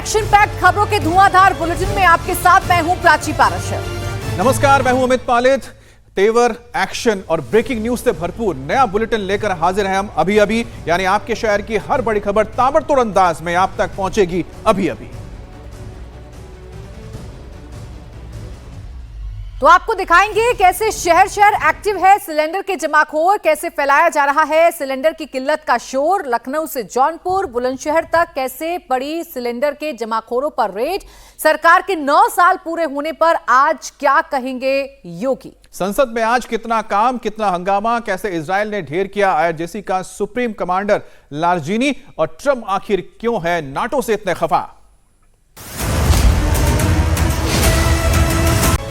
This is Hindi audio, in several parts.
एक्शन पैक्ड खबरों के धुआंधार बुलेटिन में आपके साथ मैं हूं प्राची पाराशर। नमस्कार, मैं हूं अमित पालित। तेवर, एक्शन और ब्रेकिंग न्यूज से भरपूर नया बुलेटिन लेकर हाजिर हैं हम अभी यानी आपके शहर की हर बड़ी खबर ताबड़तोड़ अंदाज में आप तक पहुंचेगी अभी। तो आपको दिखाएंगे कैसे शहर शहर एक्टिव है सिलेंडर के जमाखोर, कैसे फैलाया जा रहा है सिलेंडर की किल्लत का शोर। लखनऊ से जौनपुर, बुलंदशहर तक कैसे पड़ी सिलेंडर के जमाखोरों पर रेड। सरकार के 9 साल पूरे होने पर आज क्या कहेंगे योगी। संसद में आज कितना काम, कितना हंगामा, कैसे इजरायल ने ढेर किया आईआरजीसी का सुप्रीम कमांडर लारजीनी और ट्रंप आखिर क्यों है नाटो से इतने खफा।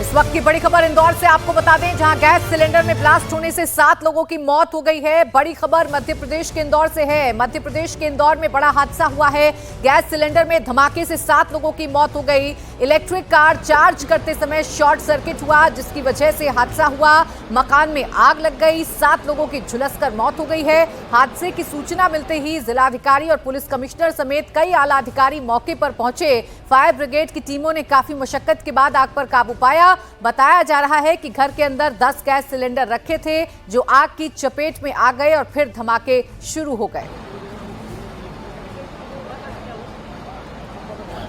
इस वक्त की बड़ी खबर इंदौर से आपको बता दें, जहां गैस सिलेंडर में ब्लास्ट होने से 7 लोगों की मौत हो गई है। बड़ी खबर मध्य प्रदेश के इंदौर से है। मध्य प्रदेश के इंदौर में बड़ा हादसा हुआ है। गैस सिलेंडर में धमाके से 7 लोगों की मौत हो गई। इलेक्ट्रिक कार चार्ज करते समय शॉर्ट सर्किट हुआ, जिसकी वजह से हादसा हुआ। मकान में आग लग गई, 7 लोगों की झुलसकर मौत हो गई है। हादसे की सूचना मिलते ही जिलाधिकारी और पुलिस कमिश्नर समेत कई आला अधिकारी मौके पर पहुंचे। फायर ब्रिगेड की टीमों ने काफी मशक्कत के बाद आग पर काबू पाया। बताया जा रहा है कि घर के अंदर 10 गैस सिलेंडर रखे थे, जो आग की चपेट में आ गए और फिर धमाके शुरू हो गए।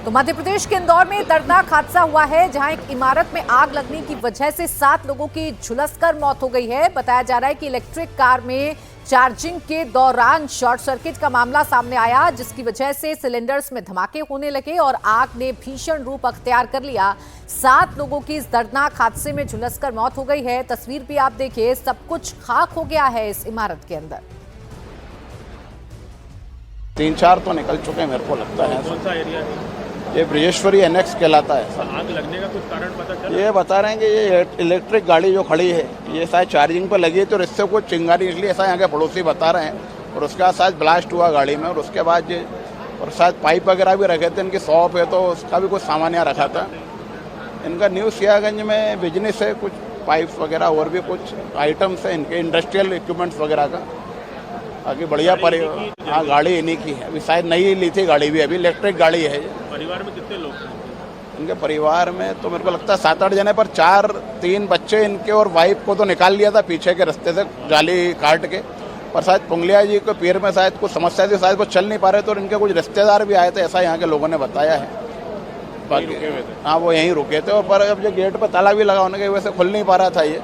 तो मध्य प्रदेश के इंदौर में दर्दनाक हादसा हुआ है, जहां एक इमारत में आग लगने की वजह से 7 लोगों की झुलसकर मौत हो गई है। बताया जा रहा है कि इलेक्ट्रिक कार में चार्जिंग के दौरान शॉर्ट सर्किट का मामला सामने आया, जिसकी वजह से सिलेंडर्स में धमाके होने लगे और आग ने भीषण रूप अख्तियार कर लिया। 7 लोगों की इस दर्दनाक हादसे में झुलसकर मौत हो गई है। तस्वीर भी आप देखिए, सब कुछ खाक हो गया है इस इमारत के अंदर। 3-4 तो निकल चुके हैं मेरे को लगता है। कौन सा एरिया है? ये ब्रजेश्वरी एनेक्स कहलाता है। आग लगने का कुछ कारण पता चला? ये बता रहे हैं कि ये इलेक्ट्रिक गाड़ी जो खड़ी है ये शायद चार्जिंग पर लगी है, तो इससे कुछ चिंगारी निकली, ऐसा यहाँ के पड़ोसी बता रहे हैं। और उसके बाद शायद ब्लास्ट हुआ गाड़ी में, और उसके बाद ये और शायद पाइप वगैरह भी रखे थे। इनकी शॉप है तो उसका भी कुछ सामान यहाँ रखा था। इनका न्यू सियागंज में बिजनेस है, कुछ पाइप्स वगैरह और भी कुछ आइटम्स है इनके, इंडस्ट्रियल इक्विपमेंट्स वगैरह का। आगे बढ़िया हाँ, गाड़ी इन्हीं की है। अभी शायद नई ली थी गाड़ी भी, अभी इलेक्ट्रिक गाड़ी है। परिवार में कितने लोग हैं? इनके परिवार में तो मेरे को लगता है 7-8 जने, पर 3 बच्चे इनके और वाइफ को तो निकाल लिया था पीछे के रास्ते से जाली काट के। पर शायद पुंगलिया जी के पैर में शायद कुछ समस्या थी, शायद वो चल नहीं पा रहे थे, और इनके कुछ रिश्तेदार भी आए थे, ऐसा यहाँ के लोगों ने बताया है। बाकी हाँ, वो यहीं रुके थे। और पर अब जो गेट पर ताला भी लगा होने की वजह से खुल नहीं पा रहा था ये।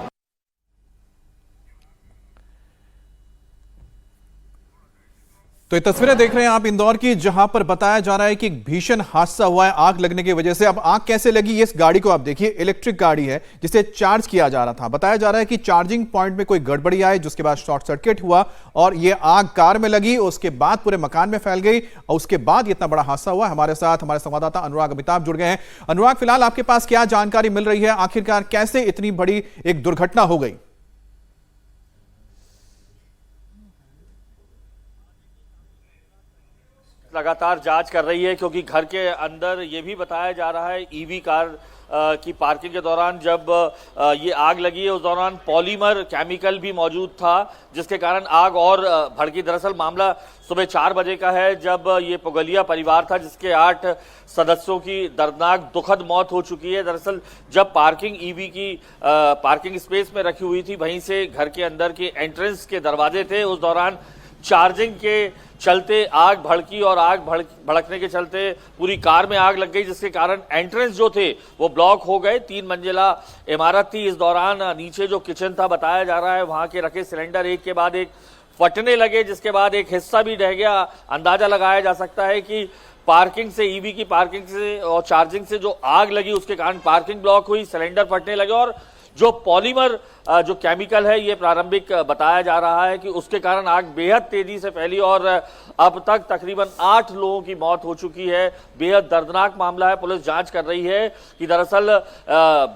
तो ये तस्वीरें देख रहे हैं आप इंदौर की, जहां पर बताया जा रहा है कि एक भीषण हादसा हुआ है आग लगने की वजह से। अब आग कैसे लगी, ये इस गाड़ी को आप देखिए, इलेक्ट्रिक गाड़ी है जिसे चार्ज किया जा रहा था। बताया जा रहा है कि चार्जिंग पॉइंट में कोई गड़बड़ी आई, जिसके बाद शॉर्ट सर्किट हुआ और ये आग कार में लगी, उसके बाद पूरे मकान में फैल गई और उसके बाद इतना बड़ा हादसा हुआ। हमारे साथ हमारे संवाददाता अनुराग अमिताभ जुड़ गए हैं। अनुराग, फिलहाल आपके पास क्या जानकारी मिल रही है, आखिरकार कैसे इतनी बड़ी एक दुर्घटना हो गई? लगातार जांच कर रही है, क्योंकि घर के अंदर ये भी बताया जा रहा है ईवी कार की पार्किंग के दौरान जब ये आग लगी है, उस दौरान पॉलीमर केमिकल भी मौजूद था, जिसके कारण आग और भड़की। दरअसल मामला सुबह 4 बजे का है, जब ये पुगलिया परिवार था जिसके 8 सदस्यों की दर्दनाक दुखद मौत हो चुकी है। दरअसल जब पार्किंग ईवी की पार्किंग स्पेस में रखी हुई थी, वहीं से घर के अंदर के एंट्रेंस के दरवाजे थे, उस दौरान चार्जिंग के चलते आग भड़की और आग भड़कने के चलते पूरी कार में आग लग गई, जिसके कारण एंट्रेंस जो थे वो ब्लॉक हो गए। 3 मंजिला इमारत थी। इस दौरान नीचे जो किचन था, बताया जा रहा है वहां के रखे सिलेंडर एक के बाद एक फटने लगे, जिसके बाद एक हिस्सा भी ढह गया। अंदाजा लगाया जा सकता है कि पार्किंग से, ईवी की पार्किंग से और चार्जिंग से जो आग लगी, उसके कारण पार्किंग ब्लॉक हुई, सिलेंडर फटने लगे और जो पॉलीमर जो केमिकल है, ये प्रारंभिक बताया जा रहा है कि उसके कारण आग बेहद तेजी से फैली और अब तक तकरीबन 8 लोगों की मौत हो चुकी है। बेहद दर्दनाक मामला है। पुलिस जांच कर रही है कि दरअसल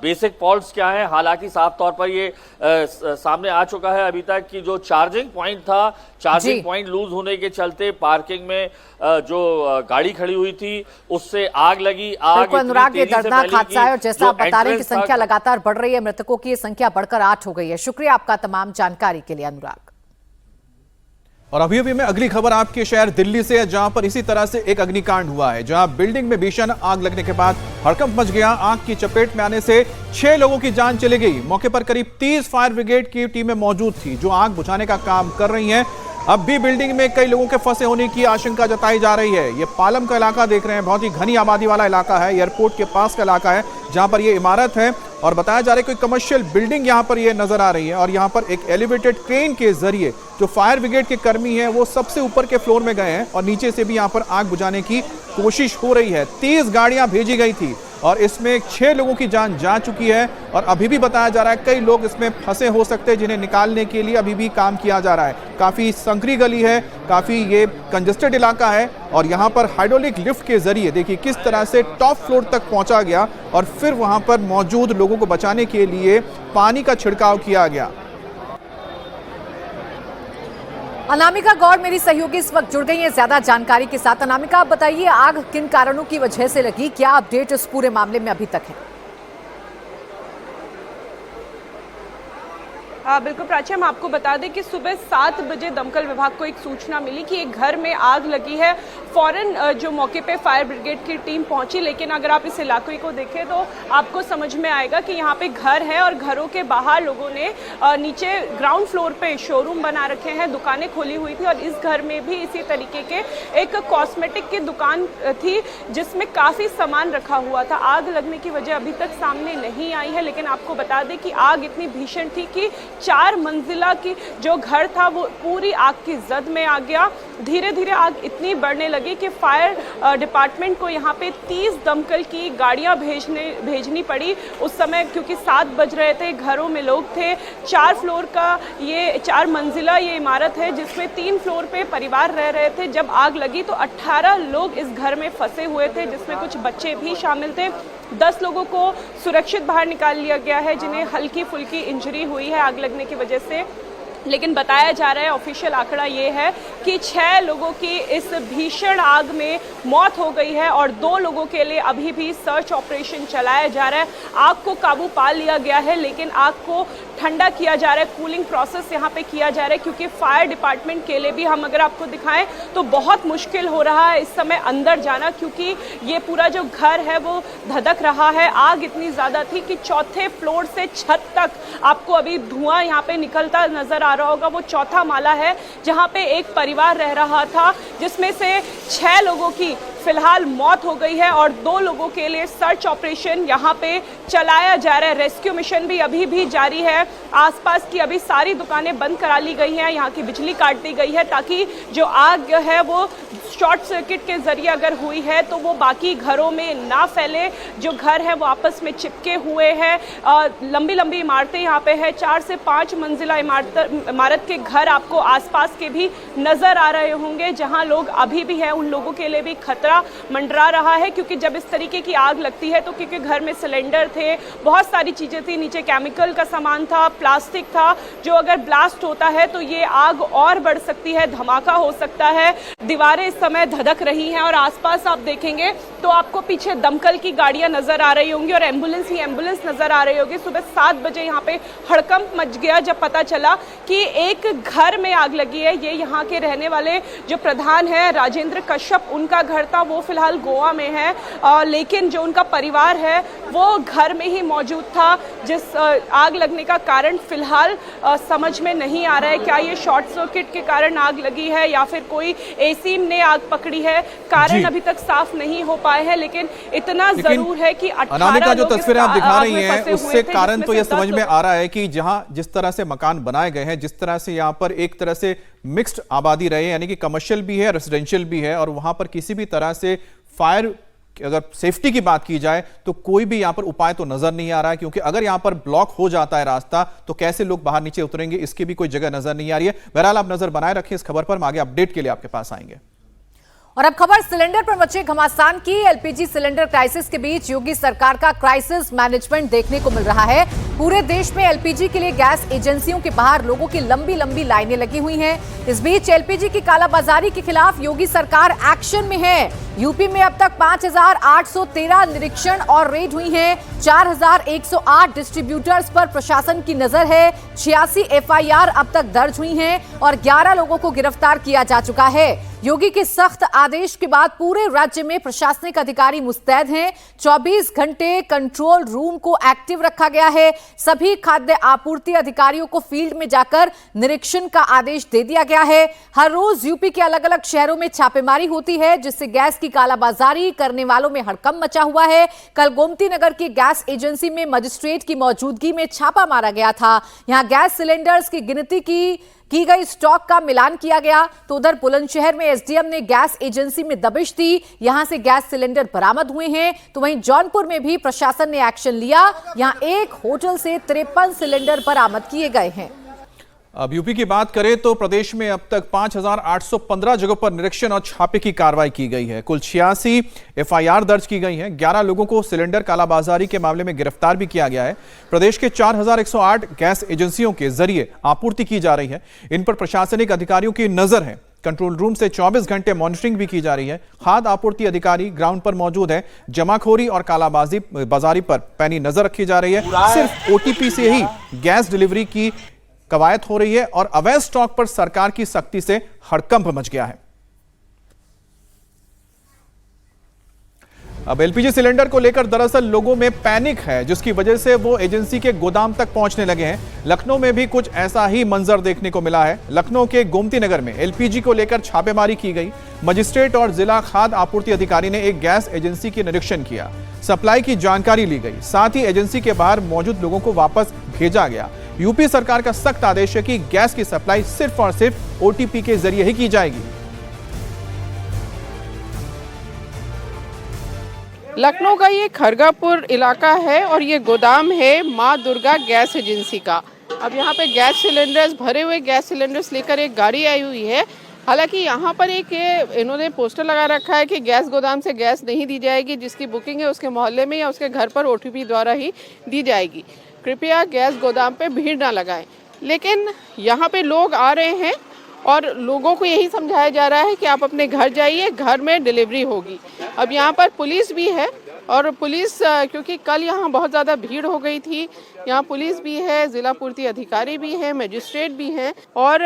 बेसिक फॉल्ट्स क्या हैं। हालांकि साफ तौर पर ये सामने आ चुका है अभी तक कि जो चार्जिंग पॉइंट था, चार्जिंग पॉइंट लूज होने के चलते पार्किंग में जो गाड़ी खड़ी हुई थी उससे आग लगी। आग अनुराग, ये दर्दनाक हादसा है और जैसा आप बता रहे हैं कि संख्या लगातार बढ़ रही है, मृतकों की संख्या बढ़कर 8 हो गई है। शुक्रिया आपका तमाम जानकारी के लिए अनुराग। और अभी अभी में अगली खबर आपके शहर दिल्ली से है, जहां पर इसी तरह से एक अग्निकांड हुआ है, जहां बिल्डिंग में भीषण आग लगने के बाद हड़कंप मच गया। आग की चपेट में आने से 6 लोगों की जान चली गई। मौके पर करीब 30 फायर ब्रिगेड की टीमें मौजूद थी, जो आग बुझाने का काम कर रही हैं। अब भी बिल्डिंग में कई लोगों के फंसे होने की आशंका जताई जा रही है। ये पालम का इलाका देख रहे हैं, बहुत ही घनी आबादी वाला इलाका है, एयरपोर्ट के पास का इलाका है, जहां पर ये इमारत है और बताया जा रहा है कोई कमर्शियल बिल्डिंग यहां पर ये नजर आ रही है। और यहां पर एक एलिवेटेड क्रेन के जरिए जो फायर ब्रिगेड के कर्मी हैं वो सबसे ऊपर के फ्लोर में गए हैं और नीचे से भी यहां पर आग बुझाने की कोशिश हो रही है। 30 गाड़ियां भेजी गई थी और इसमें 6 लोगों की जान जा चुकी है और अभी भी बताया जा रहा है कई लोग इसमें फंसे हो सकते हैं, जिन्हें निकालने के लिए अभी भी काम किया जा रहा है। काफी संकरी गली है, काफी ये कंजेस्टेड इलाका है और यहाँ पर हाइड्रोलिक लिफ्ट के जरिए देखिए किस तरह से टॉप फ्लोर तक पहुंचा गया और फिर वहां पर मौजूद लोगों को बचाने के लिए पानी का छिड़काव किया गया। अनामिका गौर मेरी सहयोगी इस वक्त जुड़ गई है ज्यादा जानकारी के साथ। अनामिका, आप बताइए आग किन कारणों की वजह से लगी, क्या अपडेट इस पूरे मामले में अभी तक है? बिल्कुल प्राची, हम आपको बता दें कि सुबह 7 बजे दमकल विभाग को एक सूचना मिली कि एक घर में आग लगी है। फौरन जो मौके पे फायर ब्रिगेड की टीम पहुंची, लेकिन अगर आप इस इलाके को देखें तो आपको समझ में आएगा कि यहाँ पे घर है और घरों के बाहर लोगों ने नीचे ग्राउंड फ्लोर पे शोरूम बना रखे हैं, दुकानें खोली हुई थी और इस घर में भी इसी तरीके के एक कॉस्मेटिक की दुकान थी जिसमें काफ़ी सामान रखा हुआ था। आग लगने की वजह अभी तक सामने नहीं आई है, लेकिन आपको बता दें कि आग इतनी भीषण थी कि 4 मंजिला की जो घर था वो पूरी आग की जद में आ गया। धीरे धीरे आग इतनी बढ़ने लगी कि फायर डिपार्टमेंट को यहाँ पे 30 दमकल की गाड़ियाँ भेजनी पड़ी उस समय, क्योंकि 7 बज रहे थे, घरों में लोग थे। 4 फ्लोर का ये 4 मंजिला ये इमारत है जिसमें 3 फ्लोर पे परिवार रह रहे थे। जब आग लगी तो 18 लोग इस घर में फंसे हुए थे, जिसमें कुछ बच्चे भी शामिल थे। 10 लोगों को सुरक्षित बाहर निकाल लिया गया है, जिन्हें हल्की फुल्की इंजरी हुई है आग लगने की वजह से। लेकिन बताया जा रहा है, ऑफिशियल आंकड़ा ये है कि 6 लोगों की इस भीषण आग में मौत हो गई है और 2 लोगों के लिए अभी भी सर्च ऑपरेशन चलाया जा रहा है। आग को काबू पा लिया गया है, लेकिन आग को ठंडा किया जा रहा है, कूलिंग प्रोसेस यहाँ पे किया जा रहा है, क्योंकि फायर डिपार्टमेंट के लिए भी हम अगर आपको दिखाएं तो बहुत मुश्किल हो रहा है इस समय अंदर जाना, क्योंकि ये पूरा जो घर है वो धधक रहा है। आग इतनी ज़्यादा थी कि 4थे फ्लोर से छत तक आपको अभी धुआं यहाँ पे निकलता नजर आ रहा होगा। वो 4था माला है जहाँ पे एक परिवार रह रहा था, जिसमें से 6 लोगों की फिलहाल मौत हो गई है और 2 लोगों के लिए सर्च ऑपरेशन यहाँ पे चलाया जा रहा है। रेस्क्यू मिशन भी अभी भी जारी है। आसपास की अभी सारी दुकानें बंद करा ली गई हैं, यहाँ की बिजली काट दी गई है, ताकि जो आग है वो शॉर्ट सर्किट के जरिए अगर हुई है तो वो बाकी घरों में ना फैले। जो घर है वो आपस में चिपके हुए हैं। लंबी लंबी इमारतें यहाँ पे है, 4 से 5 मंजिला इमारत के घर आपको आसपास के भी नजर आ रहे होंगे, जहाँ लोग अभी भी हैं। उन लोगों के लिए भी खतरा मंडरा रहा है, क्योंकि जब इस तरीके की आग लगती है तो क्योंकि घर में सिलेंडर थे, बहुत सारी चीजें थी, नीचे केमिकल का सामान था, प्लास्टिक था, जो अगर ब्लास्ट होता है तो ये आग और बढ़ सकती है, धमाका हो सकता है। दीवारें इस समय धधक रही हैं और आसपास आप देखेंगे तो आपको पीछे दमकल की गाड़ियां नजर आ रही होंगी और एम्बुलेंस ही एम्बुलेंस नजर आ रही होगी। सुबह 7 बजे यहाँ पे हड़कंप मच गया जब पता चला कि एक घर में आग लगी है। ये यहाँ के रहने वाले जो प्रधान है राजेंद्र कश्यप, उनका घर था, वो फिलहाल गोवा में है, लेकिन जो उनका परिवार है वो घर में ही मौजूद था। जिस आग लगने का कारण फिलहाल समझ में नहीं आ रहा है, क्या ये शॉर्ट सर्किट के कारण आग लगी है या फिर कोई एसी ने आग पकड़ी है, कारण अभी तक साफ नहीं हो पाए हैं। लेकिन इतना जरूर है कि 18 जो तस्वीरें आप दिखा रही हैं उससे कारण तो यह समझ में आ रहा है कि जहां जिस तरह से मकान बनाए गए हैं, जिस तरह से यहाँ पर एक तरह से मिक्स्ड आबादी रहे, यानी कि कमर्शियल भी है, रेसिडेंशियल भी है, और वहां पर किसी भी तरह से फायर अगर सेफ्टी की बात की जाए तो कोई भी यहां पर उपाय तो नजर नहीं आ रहा है, क्योंकि अगर यहां पर ब्लॉक हो जाता है रास्ता तो कैसे लोग बाहर नीचे उतरेंगे, इसकी भी कोई जगह नजर नहीं आ रही है। बहरहाल आप नजर बनाए रखें इस खबर पर, हम आगे अपडेट के लिए आपके पास आएंगे। और अब खबर सिलेंडर पर मचे घमासान की। एलपीजी सिलेंडर क्राइसिस के बीच योगी सरकार का क्राइसिस मैनेजमेंट देखने को मिल रहा है। पूरे देश में एलपीजी के लिए गैस एजेंसियों के बाहर लोगों की लंबी लंबी लाइनें लगी हुई हैं। इस बीच एलपीजी की कालाबाजारी के खिलाफ योगी सरकार एक्शन में है। यूपी में अब तक 5,813 निरीक्षण और रेड हुई हैं। 4,108 डिस्ट्रीब्यूटर्स पर प्रशासन की नजर है। 86 एफआईआर अब तक दर्ज हुई हैं और 11 लोगों को गिरफ्तार किया जा चुका है। योगी के सख्त आदेश के बाद पूरे राज्य में प्रशासनिक अधिकारी मुस्तैद हैं। 24 घंटे कंट्रोल रूम को एक्टिव रखा गया है। सभी खाद्य आपूर्ति अधिकारियों को फील्ड में जाकर निरीक्षण का आदेश दे दिया गया है। हर रोज यूपी के अलग अलग शहरों में छापेमारी होती है, जिससे गैस की कालाबाजारी करने वालों में हड़कंप मचा हुआ है। कल गोमती नगर की गैस एजेंसी में मजिस्ट्रेट की मौजूदगी में छापा मारा गया था। यहां गैस सिलेंडर्स की गिनती की गई, स्टॉक का मिलान किया गया। तो उधर बुलंदशहर में एसडीएम ने गैस एजेंसी में दबिश दी, यहां से गैस सिलेंडर बरामद हुए हैं। तो वहीं जौनपुर में भी प्रशासन ने एक्शन लिया। यहां एक होटल से 53 सिलेंडर बरामद किए गए हैं। अब यूपी की बात करें तो प्रदेश में अब तक 5,815 जगहों पर निरीक्षण और छापे की कार्रवाई की गई है। कुल 86 एफआईआर दर्ज की गई हैं। 11 लोगों को सिलेंडर कालाबाजारी के मामले में गिरफ्तार भी किया गया है। प्रदेश के 4,108 गैस एजेंसियों के जरिए आपूर्ति की जा रही है। इन पर प्रशासनिक अधिकारियों की नजर है। कंट्रोल रूम से 24 घंटे मॉनिटरिंग भी की जा रही है। खाद्य आपूर्ति अधिकारी ग्राउंड पर मौजूद है। जमाखोरी और कालाबाजारी पर पैनी नजर रखी जा रही है। सिर्फ ओटीपी से ही गैस डिलीवरी की कवायद हो रही है और अवैध स्टॉक पर सरकार की सख्ती से हड़कंप मच गया है। अब एलपीजी सिलेंडर को लेकर दरअसल लोगों में पैनिक है, जिसकी वजह से वो एजेंसी के गोदाम तक पहुंचने लगे हैं। लखनऊ में भी कुछ ऐसा ही मंजर देखने को मिला है। लखनऊ के गोमती नगर में एलपीजी को लेकर छापेमारी की गई। मजिस्ट्रेट और जिला खाद्य आपूर्ति अधिकारी ने एक गैस एजेंसी की निरीक्षण किया। सप्लाई की जानकारी ली गई। साथ ही एजेंसी के बाहर मौजूद लोगों को वापस भेजा गया। यूपी सरकार का सख्त आदेश है कि गैस की सप्लाई सिर्फ और सिर्फ ओटीपी के जरिए ही की जाएगी। लखनऊ का ये खरगापुर इलाका है और ये गोदाम है माँ दुर्गा गैस एजेंसी का। अब यहाँ पे गैस सिलेंडर्स, भरे हुए गैस सिलेंडर्स लेकर एक गाड़ी आई हुई है। हालांकि यहाँ पर एक इन्होंने पोस्टर लगा रखा है कि गैस गोदाम से गैस नहीं दी जाएगी, जिसकी बुकिंग है उसके मोहल्ले में या उसके घर पर ओटीपी द्वारा ही दी जाएगी। कृपया गैस गोदाम पे भीड़ ना लगाएं। लेकिन यहाँ पे लोग आ रहे हैं और लोगों को यही समझाया जा रहा है कि आप अपने घर जाइए, घर में डिलीवरी होगी। अब यहाँ पर पुलिस भी है और पुलिस, क्योंकि कल यहाँ बहुत ज़्यादा भीड़ हो गई थी, यहाँ पुलिस भी है, जिला पूर्ति अधिकारी भी हैं, मजिस्ट्रेट भी हैं और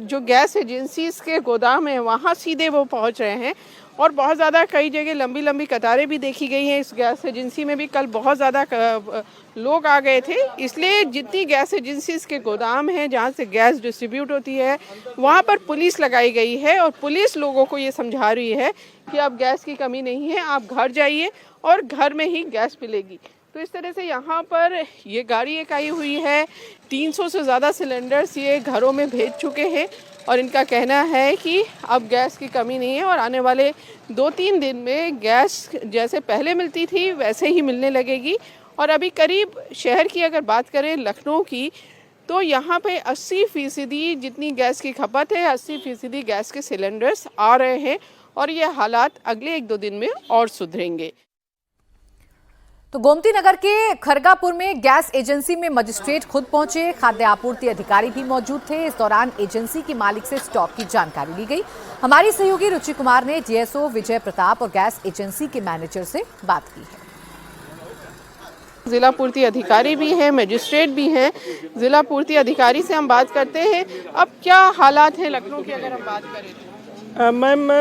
जो गैस एजेंसीज के गोदाम है वहाँ सीधे वो पहुँच रहे हैं। और बहुत ज़्यादा कई जगह लंबी लंबी कतारें भी देखी गई हैं। इस गैस एजेंसी में भी कल बहुत ज़्यादा लोग आ गए थे। इसलिए जितनी गैस एजेंसीज के गोदाम हैं जहाँ से गैस डिस्ट्रीब्यूट होती है वहाँ पर पुलिस लगाई गई है और पुलिस लोगों को ये समझा रही है कि अब गैस की कमी नहीं है, आप घर जाइए और घर में ही गैस मिलेगी। तो इस तरह से यहाँ पर ये गाड़ी एक आई हुई है। 300 से ज़्यादा सिलेंडर्स ये घरों में भेज चुके हैं और इनका कहना है कि अब गैस की कमी नहीं है और आने वाले 2-3 दिन में गैस जैसे पहले मिलती थी वैसे ही मिलने लगेगी। और अभी करीब शहर की अगर बात करें लखनऊ की, तो यहाँ पे 80% जितनी गैस की खपत है, 80% गैस के सिलेंडर्स आ रहे हैं और ये हालात अगले 1-2 दिन में और सुधरेंगे। तो गोमती नगर के खरगापुर में गैस एजेंसी में मजिस्ट्रेट खुद पहुंचे। खाद्य आपूर्ति अधिकारी भी मौजूद थे। इस दौरान एजेंसी के मालिक से स्टॉक की जानकारी ली गई। हमारी सहयोगी रुचि कुमार ने जीएसओ विजय प्रताप और गैस एजेंसी के मैनेजर से बात की है। जिला पूर्ति अधिकारी भी हैं, मजिस्ट्रेट भी हैं। जिला पूर्ति अधिकारी से हम बात करते हैं। अब क्या हालात हैं लखनऊ की अगर हम बात करें? मैम,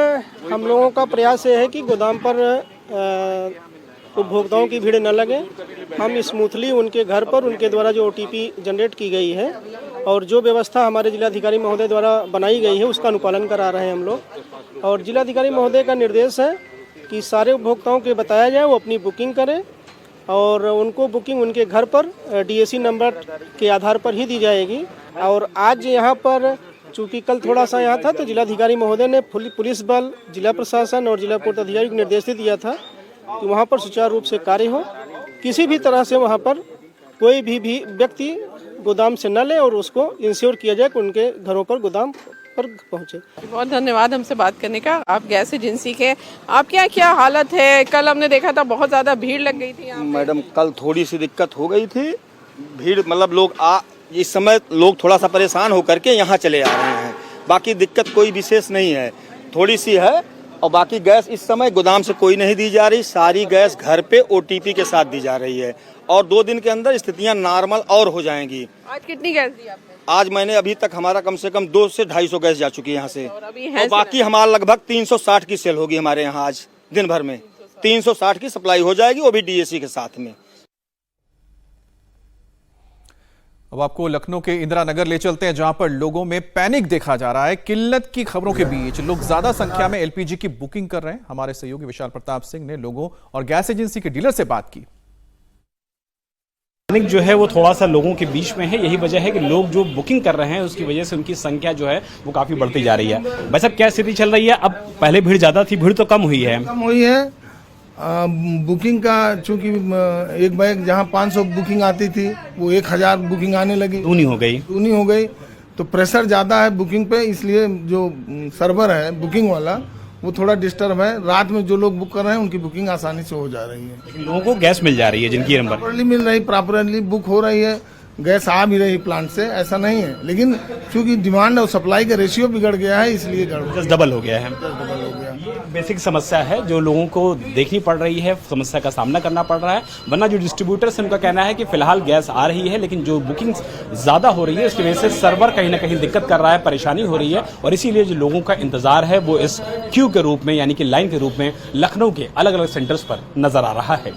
हम लोगों का प्रयास ये है कि गोदाम पर उपभोक्ताओं की भीड़ न लगे। हम स्मूथली उनके घर पर उनके द्वारा जो ओटीपी जनरेट की गई है और जो व्यवस्था हमारे जिलाधिकारी महोदय द्वारा बनाई गई है उसका अनुपालन करा रहे हैं हम लोग। और जिलाधिकारी महोदय का निर्देश है कि सारे उपभोक्ताओं के बताया जाए वो अपनी बुकिंग करें और उनको बुकिंग उनके घर पर डीएसी नंबर के आधार पर ही दी जाएगी। और आज यहाँ पर चूँकि कल थोड़ा सा यहाँ था तो जिलाधिकारी महोदय ने पुलिस बल, जिला प्रशासन और जिला पूर्ति अधिकारी को निर्देश दिया था कि वहाँ पर सुचारू रूप से कार्य हो। किसी भी तरह से वहाँ पर कोई भी व्यक्ति गोदाम से न ले और उसको इंश्योर किया जाए कि उनके घरों पर गोदाम पर पहुँचे। बहुत धन्यवाद हमसे बात करने का। आप गैस एजेंसी के, आपके क्या हालत है? कल हमने देखा था बहुत ज़्यादा भीड़ लग गई थी यहाँ। मैडम, कल थोड़ी सी दिक्कत हो गई थी। भीड़ मतलब लोग इस समय लोग थोड़ा सा परेशान होकर के यहाँ चले आ रहे हैं बाकी दिक्कत कोई विशेष नहीं है, थोड़ी सी है। और बाकी गैस इस समय गोदाम से कोई नहीं दी जा रही, सारी गैस घर पे OTP के साथ दी जा रही है और 2 दिन के अंदर स्थितियां नॉर्मल और हो जाएंगी। आज कितनी गैस दी आपने? आज मैंने अभी तक हमारा कम से कम 200 से 250 गैस जा चुकी है यहाँ से और अभी है बाकी हमारा लगभग 360 की सेल होगी हमारे यहाँ आज दिन भर में 360 की सप्लाई हो जाएगी, वो भी DAC के साथ में। अब आपको लखनऊ के इंदिरा नगर ले चलते हैं, जहां पर लोगों में पैनिक देखा जा रहा है। किल्लत की खबरों के बीच लोग ज्यादा संख्या में LPG की बुकिंग कर रहे हैं। हमारे सहयोगी विशाल प्रताप सिंह ने लोगों और गैस एजेंसी के डीलर से बात की। जो है वो थोड़ा सा लोगों के बीच में है, यही वजह है कि लोग जो बुकिंग कर रहे हैं उसकी वजह से उनकी संख्या जो है वो काफी बढ़ती जा रही है। भाई साहब, क्या स्थिति चल रही है? अब पहले भीड़ ज्यादा थी, भीड़ तो कम हुई है। बुकिंग का चूंकि एक बैग जहां 500 बुकिंग आती थी वो 1000 बुकिंग आने लगी, दूनी हो गई। तो प्रेशर ज्यादा है बुकिंग पे, इसलिए जो सर्वर है बुकिंग वाला वो थोड़ा डिस्टर्ब है। रात में जो लोग बुक कर रहे हैं उनकी बुकिंग आसानी से हो जा रही है। लेकिन लोगों को गैस मिल जा रही है जिनकी नंबर प्रॉपरली मिल रही, प्रॉपरली बुक हो रही है, गैस आ भी रही प्लांट से, ऐसा नहीं है। लेकिन चूंकि डिमांड और सप्लाई का रेशियो बिगड़ गया है, इसलिए डबल हो गया है। ये बेसिक समस्या है जो लोगों को देखनी पड़ रही है, समस्या का सामना करना पड़ रहा है। वरना जो डिस्ट्रीब्यूटर्स हैं उनका कहना है कि फिलहाल गैस आ रही है, लेकिन जो बुकिंग ज्यादा हो रही है उसकी वजह से सर्वर कहीं ना कहीं दिक्कत कर रहा है, परेशानी हो रही है। और इसीलिए जो लोगों का इंतजार है वो इस क्यू के रूप में, यानी कि लाइन के रूप में लखनऊ के अलग अलग सेंटर्स पर नजर आ रहा है।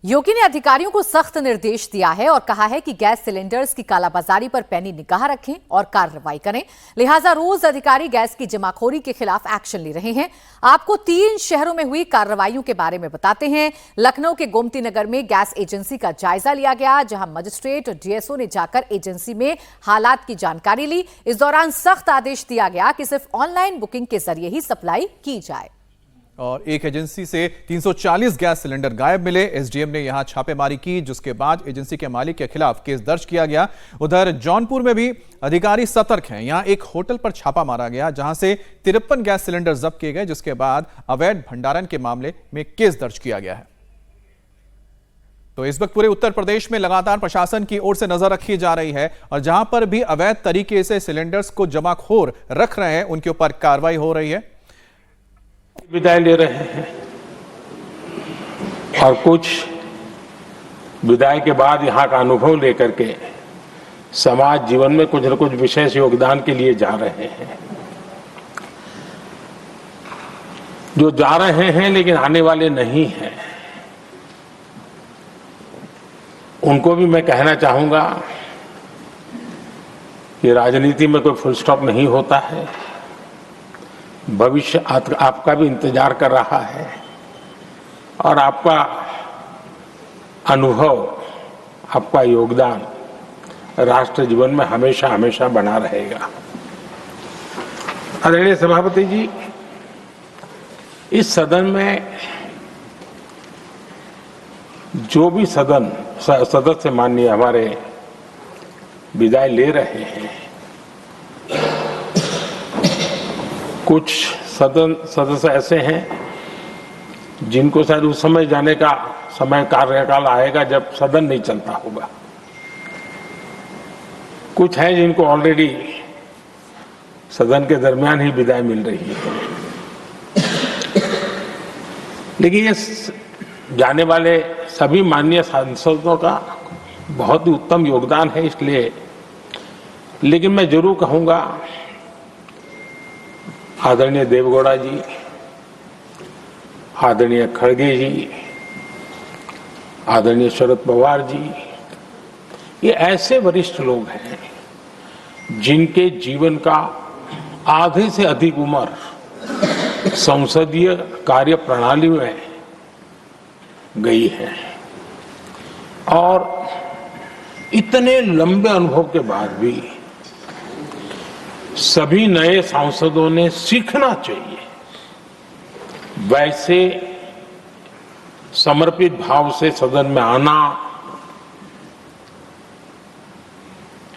योगी ने अधिकारियों को सख्त निर्देश दिया है और कहा है कि गैस सिलेंडर्स की कालाबाजारी पर पैनी निगाह रखें और कार्रवाई करें। लिहाजा रोज अधिकारी गैस की जमाखोरी के खिलाफ एक्शन ले रहे हैं। आपको 3 शहरों में हुई कार्रवाइयों के बारे में बताते हैं। लखनऊ के गोमती नगर में गैस एजेंसी का जायजा लिया गया, जहां मजिस्ट्रेट और DSO ने जाकर एजेंसी में हालात की जानकारी ली। इस दौरान सख्त आदेश दिया गया कि सिर्फ ऑनलाइन बुकिंग के जरिए ही सप्लाई की जाए। और एक एजेंसी से 340 गैस सिलेंडर गायब मिले। SDM ने यहां छापेमारी की, जिसके बाद एजेंसी के मालिक के खिलाफ केस दर्ज किया गया। उधर जौनपुर में भी अधिकारी सतर्क हैं। यहां एक होटल पर छापा मारा गया, जहां से 53 गैस सिलेंडर जब्त किए गए, जिसके बाद अवैध भंडारण के मामले में केस दर्ज किया गया है। तो इस वक्त पूरे उत्तर प्रदेश में लगातार प्रशासन की ओर से नजर रखी जा रही है और जहां पर भी अवैध तरीके से सिलेंडर्स को जमाखोर रख रहे हैं उनके ऊपर कार्रवाई हो रही है। विदाई ले रहे हैं और कुछ विदाई के बाद यहाँ का अनुभव लेकर के समाज जीवन में कुछ न कुछ विशेष योगदान के लिए जा रहे हैं। जो जा रहे हैं लेकिन आने वाले नहीं हैं, उनको भी मैं कहना चाहूंगा कि राजनीति में कोई फुल स्टॉप नहीं होता है। भविष्य आपका भी इंतजार कर रहा है और आपका अनुभव, आपका योगदान राष्ट्र जीवन में हमेशा हमेशा बना रहेगा। आदरणीय सभापति जी, इस सदन में जो भी सदस्य माननीय हमारे विदाई ले रहे हैं, कुछ सदस्य ऐसे हैं जिनको शायद उस समय जाने का समय कार्यकाल आएगा जब सदन नहीं चलता होगा। कुछ है जिनको ऑलरेडी सदन के दरमियान ही विदाई मिल रही है। लेकिन ये जाने वाले सभी माननीय सांसदों का बहुत ही उत्तम योगदान है, इसलिए लेकिन मैं जरूर कहूंगा आदरणीय देवगौड़ा जी, आदरणीय खड़गे जी, आदरणीय शरद पवार जी, ये ऐसे वरिष्ठ लोग हैं जिनके जीवन का आधे से अधिक उम्र संसदीय कार्य प्रणाली में गई है और इतने लंबे अनुभव के बाद भी सभी नए सांसदों ने सीखना चाहिए वैसे समर्पित भाव से सदन में आना,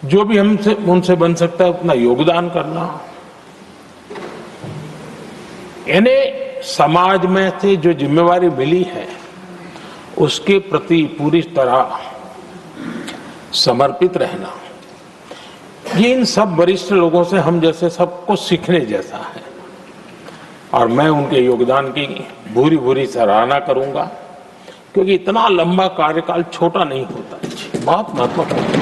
जो भी हमसे उनसे बन सकता है उतना योगदान करना, यानी समाज में से जो जिम्मेवारी मिली है उसके प्रति पूरी तरह समर्पित रहना, ये इन सब वरिष्ठ लोगों से हम जैसे सबको सीखने जैसा है और मैं उनके योगदान की भूरी भूरी सराहना करूंगा, क्योंकि इतना लंबा कार्यकाल छोटा नहीं होता है, बहुत महत्वपूर्ण है।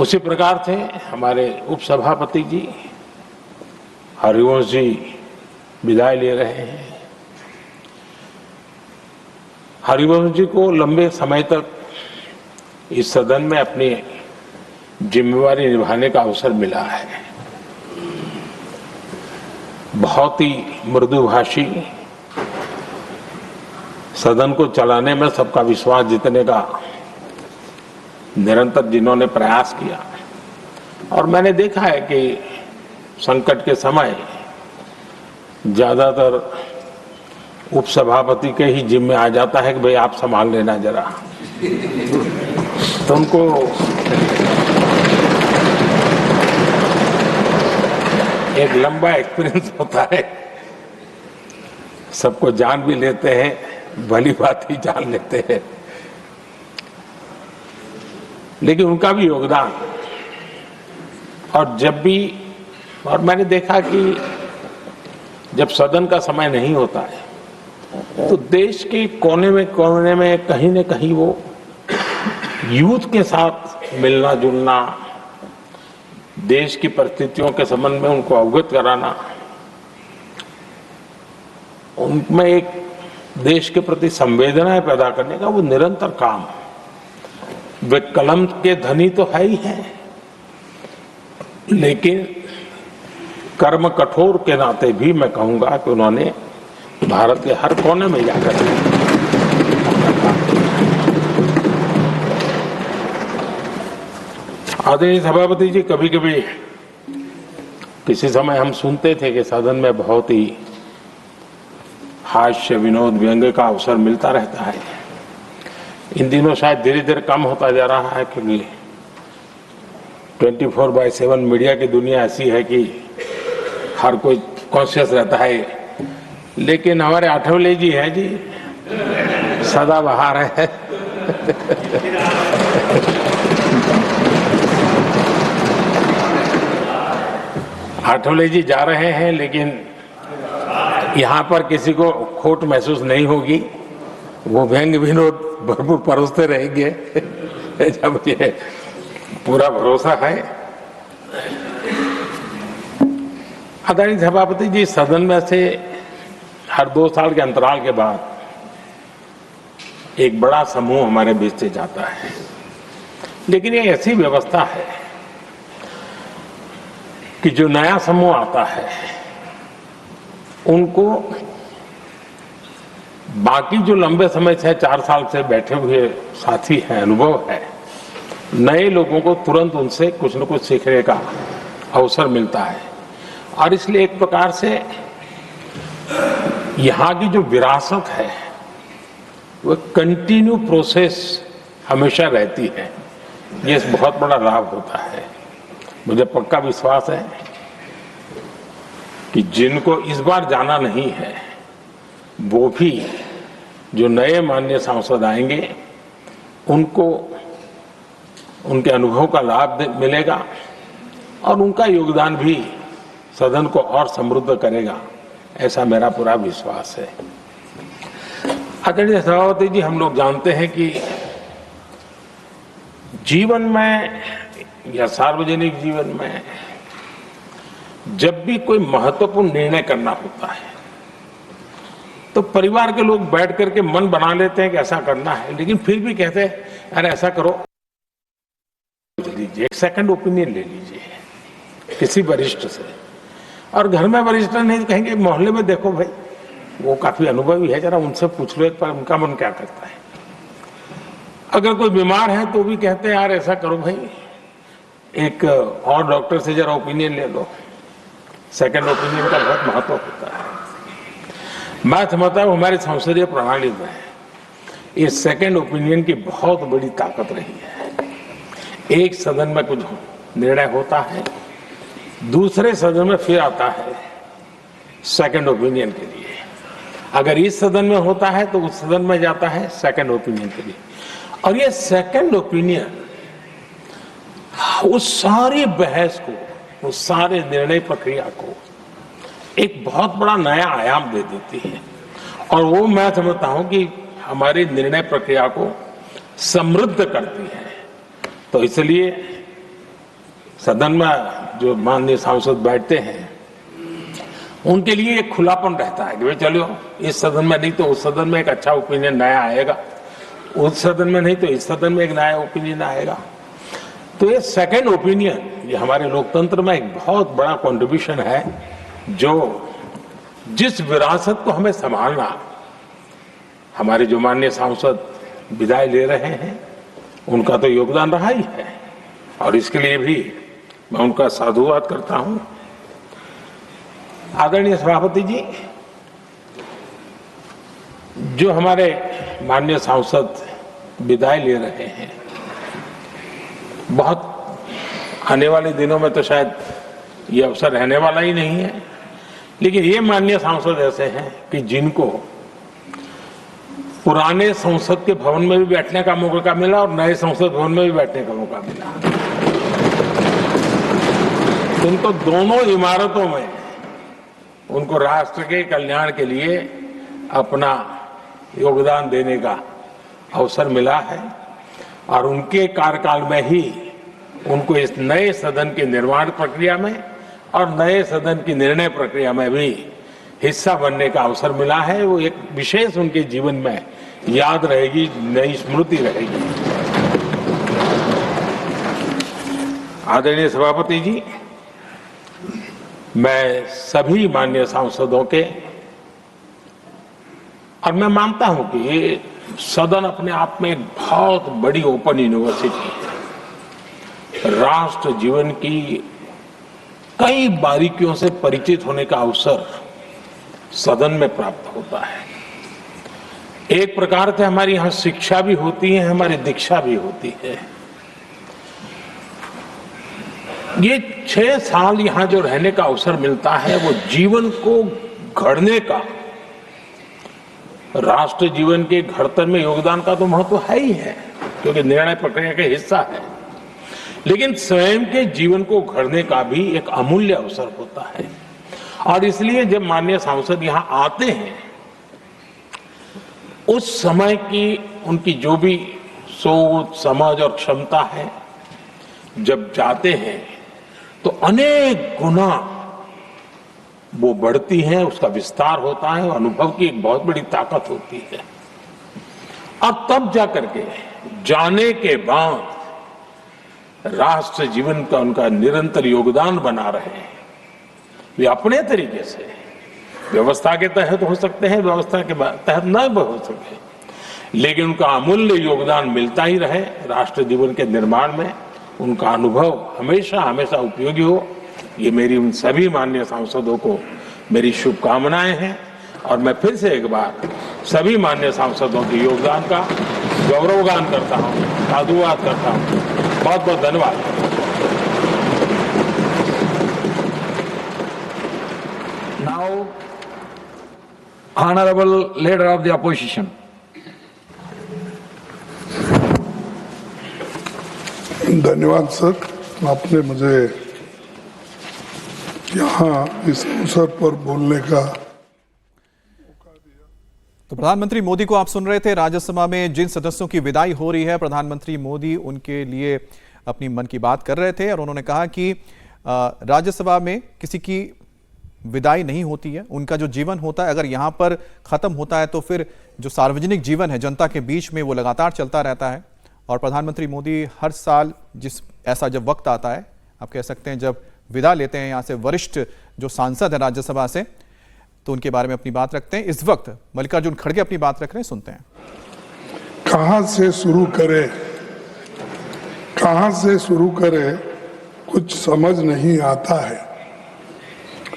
उसी प्रकार से हमारे उपसभापति जी हरिवंश जी विदाई ले रहे हैं। हरिवंश जी को लंबे समय तक इस सदन में अपनी जिम्मेवारी निभाने का अवसर मिला है। बहुत ही मृदुभाषी, सदन को चलाने में सबका विश्वास जीतने का निरंतर जिन्होंने प्रयास किया, और मैंने देखा है कि संकट के समय ज्यादातर उपसभापति के ही जिम्मे आ जाता है कि भाई आप संभाल लेना जरा, तो उनको एक लंबा एक्सपीरियंस होता है, सबको जान भी लेते हैं, भली बात ही जान लेते हैं, लेकिन उनका भी योगदान। और जब भी, और मैंने देखा कि जब सदन का समय नहीं होता है तो देश के कोने में कहीं न कहीं वो यूथ के साथ मिलना जुलना, देश की परिस्थितियों के संबंध में उनको अवगत कराना, उनमें एक देश के प्रति संवेदनाएं पैदा करने का वो निरंतर काम। वे कलम के धनी तो है ही हैं, लेकिन कर्म कठोर के नाते भी मैं कहूंगा कि उन्होंने भारत के हर कोने में जाकर आदरणीय सभापति जी, कभी कभी किसी समय हम सुनते थे कि सदन में बहुत ही हास्य विनोद व्यंग्य का अवसर मिलता रहता है। इन दिनों शायद धीरे धीरे कम होता जा रहा है, क्योंकि 24/7 मीडिया की दुनिया ऐसी है कि हर कोई कॉन्शियस रहता है। लेकिन हमारे आठवले जी हैं जी, सदाबहार है। आठवले जी जा रहे हैं, लेकिन यहाँ पर किसी को खोट महसूस नहीं होगी, वो व्यंग्य विनोद भरपूर परोसते रहेंगे, जब ये पूरा भरोसा है। आदरणीय सभापति जी, सदन में से हर 2 साल के अंतराल के बाद एक बड़ा समूह हमारे बीच से जाता है, लेकिन ये ऐसी व्यवस्था है कि जो नया समूह आता है उनको बाकी जो लंबे समय से 4 साल से बैठे हुए साथी हैं, अनुभव है, नए लोगों को तुरंत उनसे कुछ न कुछ सीखने का अवसर मिलता है। और इसलिए एक प्रकार से यहाँ की जो विरासत है वो कंटिन्यू प्रोसेस हमेशा रहती है, ये बहुत बड़ा लाभ होता है। मुझे पक्का विश्वास है कि जिनको इस बार जाना नहीं है वो भी जो नए माननीय सांसद आएंगे उनको उनके अनुभव का लाभ मिलेगा और उनका योगदान भी सदन को और समृद्ध करेगा, ऐसा मेरा पूरा विश्वास है। आदरणीय सभापति जी, हम लोग जानते हैं कि जीवन में या सार्वजनिक जीवन में जब भी कोई महत्वपूर्ण निर्णय करना होता है तो परिवार के लोग बैठ करके मन बना लेते हैं कि ऐसा करना है, लेकिन फिर भी कहते हैं अरे ऐसा करो, लीजिए एक सेकंड ओपिनियन ले लीजिए किसी वरिष्ठ से। और घर में वरिष्ठ नहीं तो कहेंगे मोहल्ले में देखो भाई वो काफी अनुभवी है, जरा उनसे पूछ लो एक बार उनका मन क्या करता है। अगर कोई बीमार है तो भी कहते हैं यार ऐसा करो भाई, एक और डॉक्टर से जरा ओपिनियन ले लो। सेकंड ओपिनियन का बहुत महत्व होता है। मैं समझता हूँ हमारी संसदीय प्रणाली में ये सेकंड ओपिनियन की बहुत बड़ी ताकत रही है। एक सदन में कुछ निर्णय होता है, दूसरे सदन में फिर आता है सेकंड ओपिनियन के लिए। अगर इस सदन में होता है तो उस सदन में जाता है सेकंड ओपिनियन के लिए। और ये सेकंड ओपिनियन उस सारी बहस को, उस सारे निर्णय प्रक्रिया को एक बहुत बड़ा नया आयाम दे देती है। और वो मैं समझता हूं कि हमारी निर्णय प्रक्रिया को समृद्ध करती है। तो इसलिए सदन में जो माननीय सांसद बैठते हैं उनके लिए एक खुलापन रहता है कि भाई चलो इस सदन में नहीं तो उस सदन में एक अच्छा ओपिनियन नया आएगा, उस सदन में नहीं तो इस सदन में एक नया ओपिनियन आएगा। तो ये सेकंड ओपिनियन ये हमारे लोकतंत्र में एक बहुत बड़ा कंट्रीब्यूशन है, जो जिस विरासत को हमें संभालना हमारे जो माननीय सांसद विदाई ले रहे हैं उनका तो योगदान रहा ही है, और इसके लिए भी मैं उनका साधुवाद करता हूं। आदरणीय सभापति जी, जो हमारे माननीय सांसद विदाई ले रहे हैं, बहुत आने वाले दिनों में तो शायद ये अवसर रहने वाला ही नहीं है, लेकिन ये माननीय सांसद ऐसे हैं कि जिनको पुराने संसद के भवन में भी बैठने का मौका मिला और नए संसद भवन में भी बैठने का मौका मिला। उनको दोनों इमारतों में उनको राष्ट्र के कल्याण के लिए अपना योगदान देने का अवसर मिला है, और उनके कार्यकाल में ही उनको इस नए सदन के निर्माण प्रक्रिया में और नए सदन की निर्णय प्रक्रिया में भी हिस्सा बनने का अवसर मिला है। वो एक विशेष उनके जीवन में याद रहेगी, नई स्मृति रहेगी। आदरणीय सभापति जी, मैं सभी माननीय सांसदों के, और मैं मानता हूं कि ये सदन अपने आप में एक बहुत बड़ी ओपन यूनिवर्सिटी है। राष्ट्र जीवन की कई बारीकियों से परिचित होने का अवसर सदन में प्राप्त होता है। एक प्रकार से हमारी यहां शिक्षा भी होती है, हमारी दीक्षा भी होती है। ये 6 साल यहां जो रहने का अवसर मिलता है वो जीवन को घड़ने का, राष्ट्र जीवन के घड़तन में योगदान का तो महत्व है ही है, क्योंकि निर्णय प्रक्रिया का हिस्सा है, लेकिन स्वयं के जीवन को घड़ने का भी एक अमूल्य अवसर होता है। और इसलिए जब माननीय सांसद यहां आते हैं, उस समय की उनकी जो भी सोच, समझ और क्षमता है, जब जाते हैं तो अनेक गुना वो बढ़ती है, उसका विस्तार होता है, अनुभव की एक बहुत बड़ी ताकत होती है। और तब जाकर के जाने के बाद राष्ट्र जीवन का उनका निरंतर योगदान बना रहे हैं। वे अपने तरीके से व्यवस्था के तहत हो सकते हैं, व्यवस्था के तहत न हो सके, लेकिन उनका अमूल्य योगदान मिलता ही रहे राष्ट्र जीवन के निर्माण में। उनका अनुभव हमेशा हमेशा उपयोगी हो, ये मेरी उन सभी माननीय सांसदों को मेरी शुभकामनाएं हैं। और मैं फिर से एक बार सभी माननीय सांसदों के योगदान का गौरवगान करता हूं, साधुवाद करता हूं। बहुत बहुत धन्यवाद। Now, Honorable Leader of the Opposition. धन्यवाद सर, आपने मुझे यहाँ इस अवसर पर बोलने का। तो प्रधानमंत्री मोदी को आप सुन रहे थे। राज्यसभा में जिन सदस्यों की विदाई हो रही है, प्रधानमंत्री मोदी उनके लिए अपनी मन की बात कर रहे थे, और उन्होंने कहा कि राज्यसभा में किसी की विदाई नहीं होती है, उनका जो जीवन होता है अगर यहाँ पर खत्म होता है तो फिर जो सार्वजनिक जीवन है जनता के बीच में वो लगातार चलता रहता है। और प्रधानमंत्री मोदी हर साल ऐसा जब वक्त आता है, आप कह सकते हैं जब विदा लेते हैं यहाँ से वरिष्ठ जो सांसद है राज्यसभा से, तो उनके बारे में अपनी बात रखते हैं। इस वक्त मल्लिकार्जुन खड़गे अपनी बात रख रहे हैं, सुनते हैं। कहां से शुरू करें, कहां से शुरू करें, कुछ समझ नहीं आता है।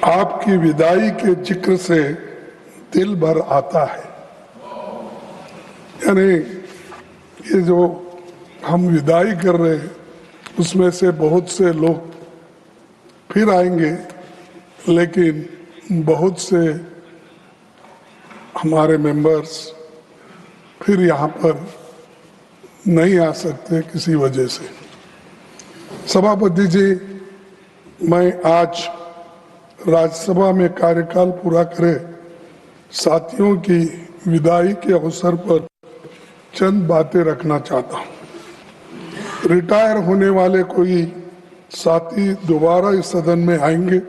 आपकी विदाई के जिक्र से दिल भर आता है। यानी ये जो हम विदाई कर रहे हैं उसमें से बहुत से लोग फिर आएंगे, लेकिन बहुत से हमारे मेंबर्स फिर यहाँ पर नहीं आ सकते किसी वजह से। सभापति जी, मैं आज राज्यसभा में कार्यकाल पूरा करे साथियों की विदाई के अवसर पर चंद बातें रखना चाहता हूं। रिटायर होने वाले कोई साथी दोबारा इस सदन में आएंगे,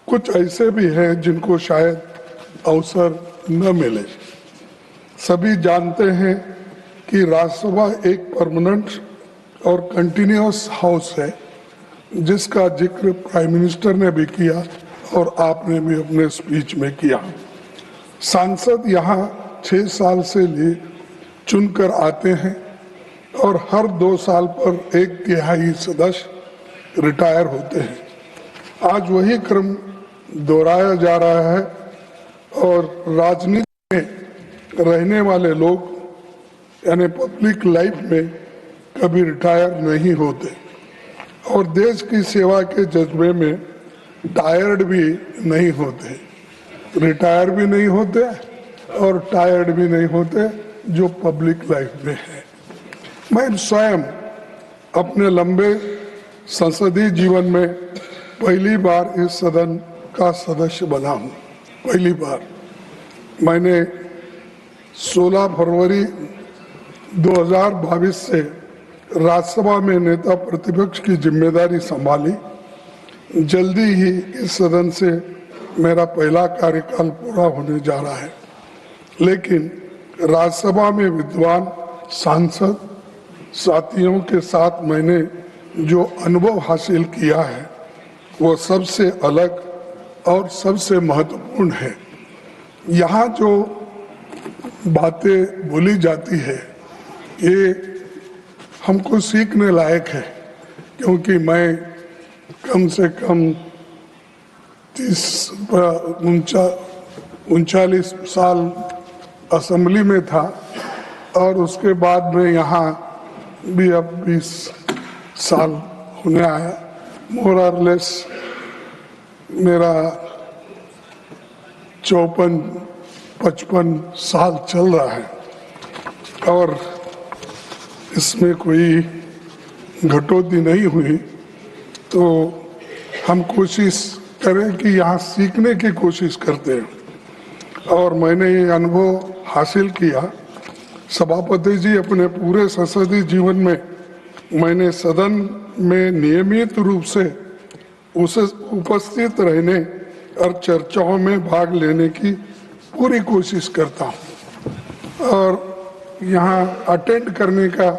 कुछ ऐसे भी हैं जिनको शायद अवसर न मिले। सभी जानते हैं कि राज्यसभा एक परमानेंट और कंटिन्यूअस हाउस है, जिसका जिक्र प्राइम मिनिस्टर ने भी किया और आपने भी अपने स्पीच में किया। सांसद यहाँ 6 साल से लिए चुनकर आते हैं और हर 2 साल पर 1/3 सदस्य रिटायर होते हैं। आज वही क्रम दोहराया जा रहा है और राजनीति में रहने वाले लोग यानी पब्लिक लाइफ में कभी रिटायर नहीं होते और देश की सेवा के जज्बे में टायर्ड भी नहीं होते, रिटायर भी नहीं होते और टायर्ड भी नहीं होते, जो पब्लिक लाइफ में है। मैं स्वयं अपने लंबे संसदीय जीवन में पहली बार इस सदन का सदस्य बना हूं। पहली बार मैंने 16 फरवरी 2022 से राज्यसभा में नेता प्रतिपक्ष की जिम्मेदारी संभाली। जल्दी ही इस सदन से मेरा पहला कार्यकाल पूरा होने जा रहा है, लेकिन राज्यसभा में विद्वान सांसद साथियों के साथ मैंने जो अनुभव हासिल किया है वो सबसे अलग और सबसे महत्वपूर्ण है। यहाँ जो बातें बोली जाती है ये हमको सीखने लायक है, क्योंकि मैं कम से कम 39 साल असेंबली में था और उसके बाद में यहाँ भी अब 20 साल होने आया। मोर और लेस मेरा 54-55 साल चल रहा है और इसमें कोई घटोती नहीं हुई। तो हम कोशिश करें कि यहाँ सीखने की कोशिश करते हैं और मैंने ये अनुभव हासिल किया। सभापति जी, अपने पूरे संसदीय जीवन में मैंने सदन में नियमित रूप से उसे उपस्थित रहने और चर्चाओं में भाग लेने की पूरी कोशिश करता हूँ और यहाँ अटेंड करने का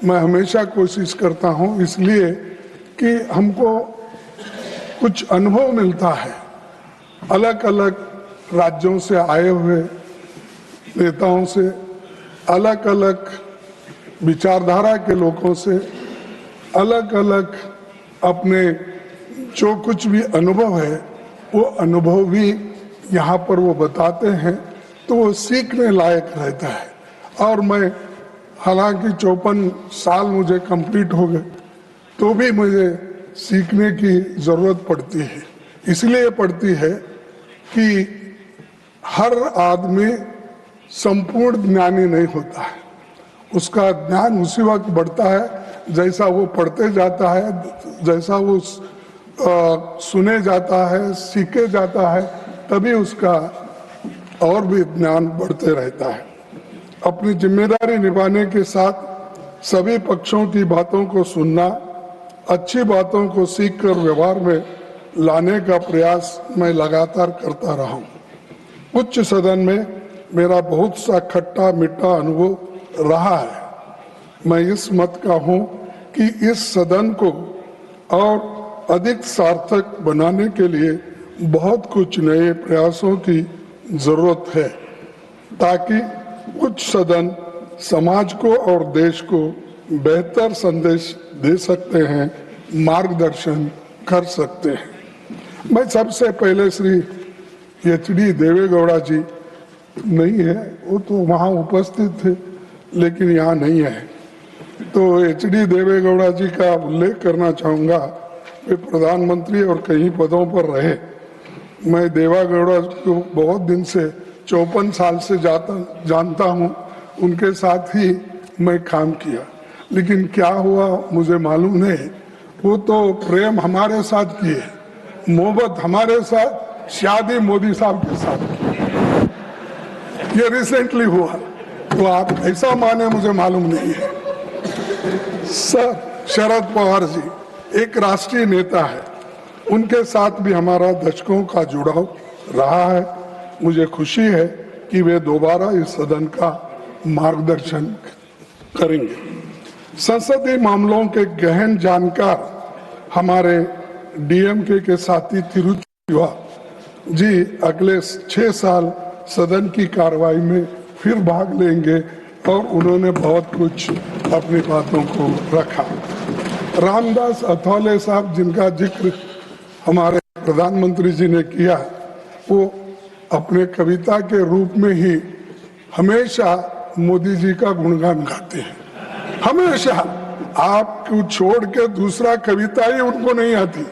मैं हमेशा कोशिश करता हूँ, इसलिए कि हमको कुछ अनुभव मिलता है अलग अलग राज्यों से आए हुए नेताओं से, अलग अलग विचारधारा के लोगों से, अलग अलग अपने जो कुछ भी अनुभव है वो अनुभव भी यहाँ पर वो बताते हैं, तो वो सीखने लायक रहता है। और मैं हालांकि 54 साल मुझे कंप्लीट हो गए तो भी मुझे सीखने की जरूरत पड़ती है। इसलिए पड़ती है कि हर आदमी संपूर्ण ज्ञानी नहीं होता है, उसका ज्ञान उसी वक्त बढ़ता है जैसा वो पढ़ते जाता है, जैसा वो सुने जाता है, सीखे जाता है, तभी उसका और भी ज्ञान बढ़ते रहता है। अपनी जिम्मेदारी निभाने के साथ सभी पक्षों की बातों को सुनना, अच्छी बातों को सीखकर व्यवहार में लाने का प्रयास मैं लगातार करता रहा हूँ। उच्च सदन में मेरा बहुत सा खट्टा मीठा अनुभव रहा है। मैं इस मत का हूँ कि इस सदन को और अधिक सार्थक बनाने के लिए बहुत कुछ नए प्रयासों की जरूरत है, ताकि उच्च सदन समाज को और देश को बेहतर संदेश दे सकते हैं, मार्गदर्शन कर सकते हैं। मैं सबसे पहले श्री एच.डी. देवेगौड़ा जी नहीं है, वो तो वहाँ उपस्थित थे लेकिन यहाँ नहीं है, तो एच.डी. देवेगौड़ा जी का उल्लेख करना चाहूँगा। वे प्रधानमंत्री और कई पदों पर रहे। मैं देवेगौड़ा को बहुत दिन से 54 साल से जानता हूँ। उनके साथ ही मैं काम किया, लेकिन क्या हुआ मुझे मालूम नहीं। वो तो प्रेम हमारे साथ किए, मोहब्बत हमारे साथ, शादी मोदी साहब के साथ की। ये रिसेंटली हुआ, तो आप ऐसा माने मुझे मालूम नहीं है। सर शरद पवार जी एक राष्ट्रीय नेता है, उनके साथ भी हमारा दशकों का जुड़ाव रहा है। मुझे खुशी है कि वे दोबारा इस सदन का मार्गदर्शन करेंगे। संसदीय मामलों के गहन जानकार हमारे डीएमके के साथी तिरुचिवा जी अगले 6 साल सदन की कार्रवाई में फिर भाग लेंगे और उन्होंने बहुत कुछ अपनी बातों को रखा। रामदास अथवाले साहब जिनका जिक्र हमारे प्रधानमंत्री जी ने किया, वो अपने कविता के रूप में ही हमेशा मोदी जी का गुणगान गाते हैं। हमेशा आपको छोड़ के दूसरा कविता ही उनको नहीं आती।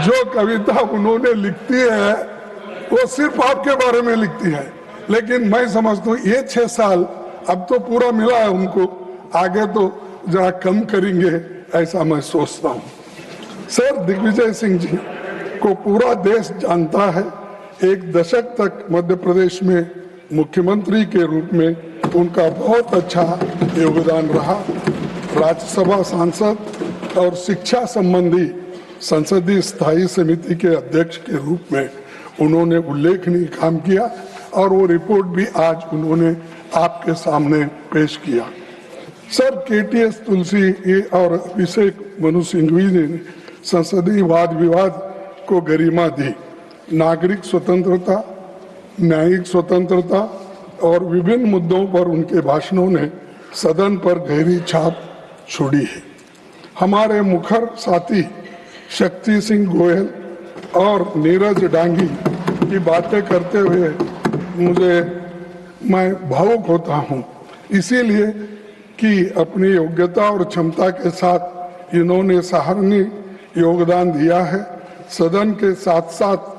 जो कविता उन्होंने लिखती है वो सिर्फ आपके बारे में लिखती है। लेकिन मैं समझता हूँ ये 6 साल अब तो पूरा मिला है उनको, आगे तो जरा कम करेंगे ऐसा मैं सोचता हूँ। सर दिग्विजय सिंह जी को पूरा देश जानता है। एक दशक तक मध्य प्रदेश में मुख्यमंत्री के रूप में उनका बहुत अच्छा योगदान रहा। राज्यसभा सांसद और शिक्षा संबंधी संसदीय स्थायी समिति के अध्यक्ष के रूप में उन्होंने उल्लेखनीय काम किया और वो रिपोर्ट भी आज उन्होंने आपके सामने पेश किया। सर केटीएस तुलसी और अभिषेक मनु सिंघवी ने संसदीय वाद विवाद को गरिमा दी। नागरिक स्वतंत्रता, न्यायिक स्वतंत्रता और विभिन्न मुद्दों पर उनके भाषणों ने सदन पर गहरी छाप छोड़ी है। हमारे मुखर साथी शक्ति सिंह गोयल और नीरज डांगी की बातें करते हुए मैं भावुक होता हूं, इसीलिए कि अपनी योग्यता और क्षमता के साथ इन्होंने सराहनीय योगदान दिया है। सदन के साथ साथ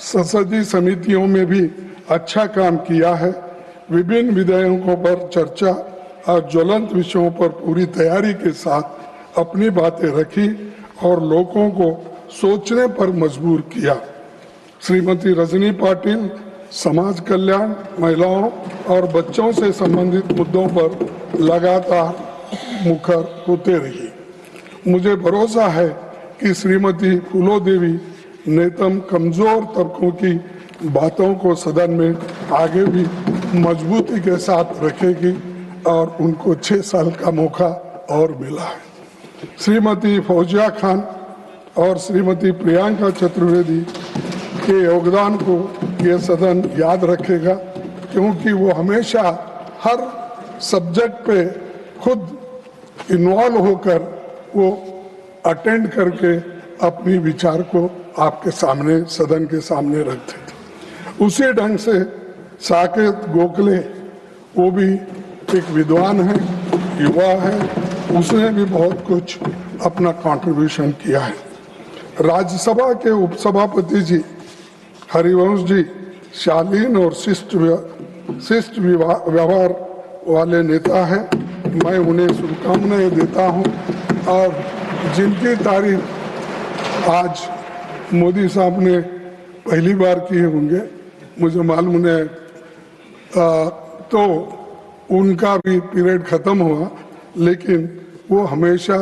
संसदीय समितियों में भी अच्छा काम किया है। विभिन्न विधेयकों पर चर्चा और ज्वलंत विषयों पर पूरी तैयारी के साथ अपनी बातें रखी और लोगों को सोचने पर मजबूर किया। श्रीमती रजनी पाटिल समाज कल्याण, महिलाओं और बच्चों से संबंधित मुद्दों पर लगातार मुखर होते रही। मुझे भरोसा है कि श्रीमती फूलो देवी नेतम कमजोर तबकों की बातों को सदन में आगे भी मजबूती के साथ रखेगी और उनको 6 साल का मौका और मिला है। श्रीमती फौजिया खान और श्रीमती प्रियंका चतुर्वेदी के योगदान को ये सदन याद रखेगा, क्योंकि वो हमेशा हर सब्जेक्ट पे खुद इन्वॉल्व होकर वो अटेंड करके अपनी विचार को आपके सामने सदन के सामने रखते थे। उसी ढंग से साकेत गोखले, वो भी एक विद्वान है, युवा है, उसने भी बहुत कुछ अपना कंट्रीब्यूशन किया है। राज्यसभा के उपसभापति जी हरिवंश जी शालीन और शिष्ट व्यवहार वाले नेता हैं। मैं उन्हें शुभकामनाएं देता हूं और जिनकी तारीफ आज मोदी साहब ने पहली बार किए होंगे, मुझे मालूम है, तो उनका भी पीरियड खत्म हुआ, लेकिन वो हमेशा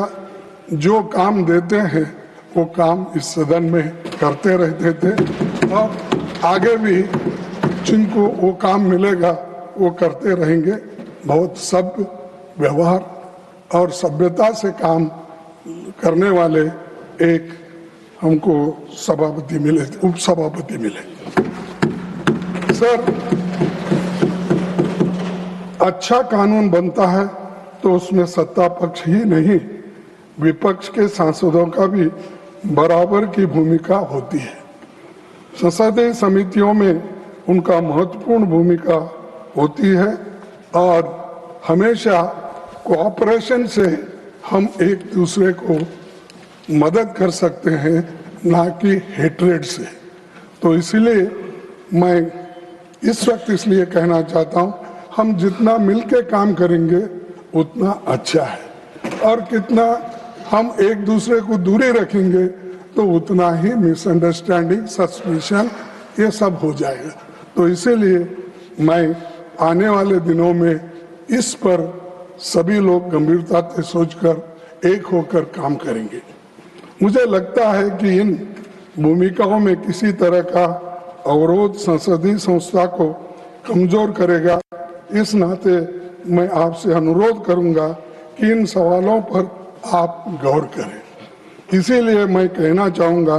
जो काम देते हैं वो काम इस सदन में करते रहते थे और आगे भी जिनको वो काम मिलेगा वो करते रहेंगे। बहुत सभ्य व्यवहार और सभ्यता से काम करने वाले एक हमको सभापति मिले, उपसभापति मिले। सर, अच्छा कानून बनता है तो उसमें सत्ता पक्ष ही नहीं, विपक्ष के सांसदों का भी बराबर की भूमिका होती है। संसदीय समितियों में उनका महत्वपूर्ण भूमिका होती है और हमेशा कोऑपरेशन से हम एक दूसरे को मदद कर सकते हैं, ना कि हेट्रेड से। तो इसलिए मैं इस वक्त इसलिए कहना चाहता हूं, हम जितना मिलके काम करेंगे उतना अच्छा है, और कितना हम एक दूसरे को दूरी रखेंगे तो उतना ही मिसअंडरस्टैंडिंग, सस्पिशन ये सब हो जाएगा। तो इसीलिए मैं आने वाले दिनों में इस पर सभी लोग गंभीरता से सोचकर एक होकर काम करेंगे। मुझे लगता है कि इन भूमिकाओं में किसी तरह का अवरोध संसदीय संस्था को कमजोर करेगा। इस नाते मैं आपसे अनुरोध करूंगा कि इन सवालों पर आप गौर करें। इसीलिए मैं कहना चाहूंगा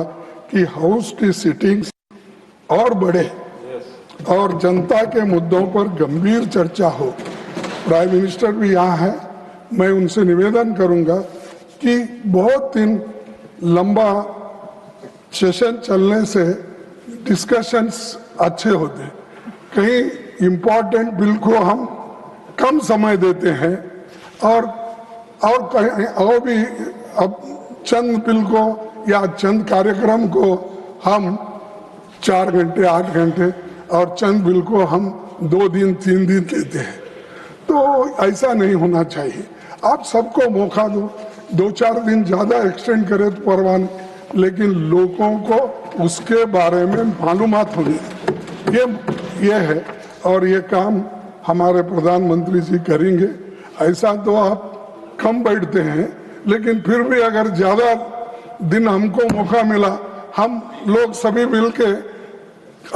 कि हाउस की सिटिंग्स और बढ़े और जनता के मुद्दों पर गंभीर चर्चा हो। प्राइम मिनिस्टर भी यहाँ है, मैं उनसे निवेदन करूंगा कि बहुत दिन लंबा सेशन चलने से डिस्कशंस अच्छे होते, कहीं इम्पोर्टेंट बिल को हम कम समय देते हैं और कहीं और भी अब चंद बिल को या चंद कार्यक्रम को हम 4 घंटे 8 घंटे और चंद बिल को हम 2 दिन 3 दिन देते हैं। तो ऐसा नहीं होना चाहिए। आप सबको मौका दो, 2-4 दिन ज्यादा एक्सटेंड करें तो परवाह नहीं, लेकिन लोगों को उसके बारे में मालूमात होनी ये है, और ये काम हमारे प्रधानमंत्री जी करेंगे। ऐसा तो आप कम बैठते हैं, लेकिन फिर भी अगर ज्यादा दिन हमको मौका मिला, हम लोग सभी मिलके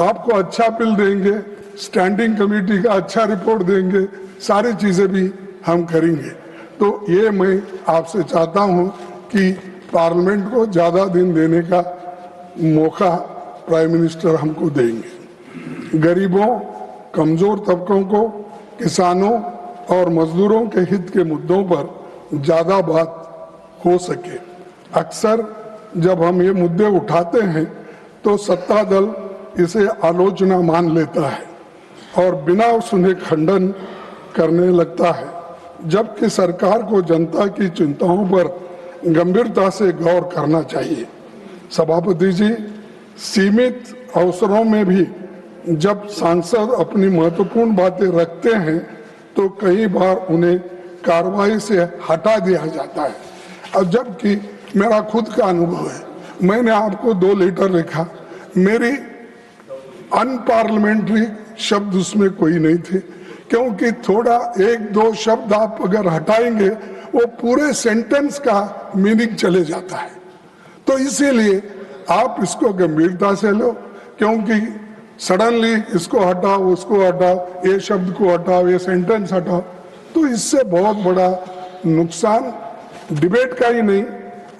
आपको अच्छा बिल देंगे, स्टैंडिंग कमेटी का अच्छा रिपोर्ट देंगे, सारी चीजें भी हम करेंगे। तो ये मैं आपसे चाहता हूं कि पार्लियामेंट को ज्यादा दिन देने का मौका प्राइम मिनिस्टर हमको देंगे। गरीबों, कमजोर तबकों को, किसानों और मजदूरों के हित के मुद्दों पर ज्यादा बात हो सके। अक्सर जब हम ये मुद्दे उठाते हैं तो सत्ता दल इसे आलोचना मान लेता है और बिना सुने खंडन करने लगता है, जबकि सरकार को जनता की चिंताओं पर गंभीरता से गौर करना चाहिए। सभापति जी, सीमित अवसरों में भी जब सांसद अपनी महत्वपूर्ण बातें रखते हैं तो कई बार उन्हें कार्रवाई से हटा दिया जाता है। अब जबकि मेरा खुद का अनुभव है, मैंने आपको 2 लेटर लिखा, मेरी अनपार्लियामेंट्री शब्द उसमें कोई नहीं थे, क्योंकि थोड़ा 1-2 शब्द आप अगर हटाएंगे वो पूरे सेंटेंस का मीनिंग चले जाता है। तो इसीलिए आप इसको गंभीरता से लो, क्योंकि सडनली इसको हटाओ, उसको हटाओ, ये शब्द को हटाओ, ये सेंटेंस हटाओ, तो इससे बहुत बड़ा नुकसान डिबेट का ही नहीं,